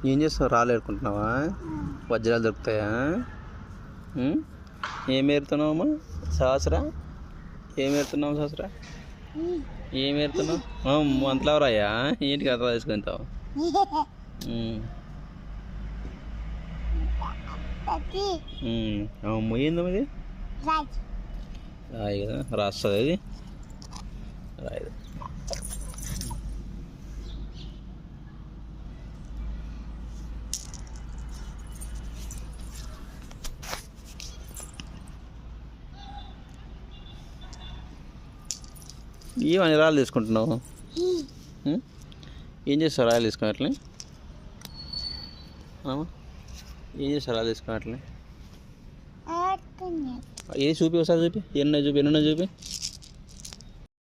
ఏం చేస్తావు? రాలేడుకుంటున్నావా? వజ్రాలు దొరుకుతాయా? ఏం ఏరుతున్నావమ్మా సహస్రా? ఏం ఏరుతున్నావు సహస్రా? ఏం ఏరుతున్నావు? అంతలావరాయ్యా ఏంటి కథ తీసుకుంటావు? ఏందమ్మా ఇది? రాయి కదా, రాస్తుంది అది రాయి. ఏమని రాళ్ళు తీసుకుంటున్నావు? ఏం చేస్తావు రాయలు తీసుకున్నట్లే? ఏం చేస్తావు రాయలు తీసుకున్నట్లే? ఏ చూపి ఒకసారి చూపి, ఎన్న చూపి, ఎన్న చూపి.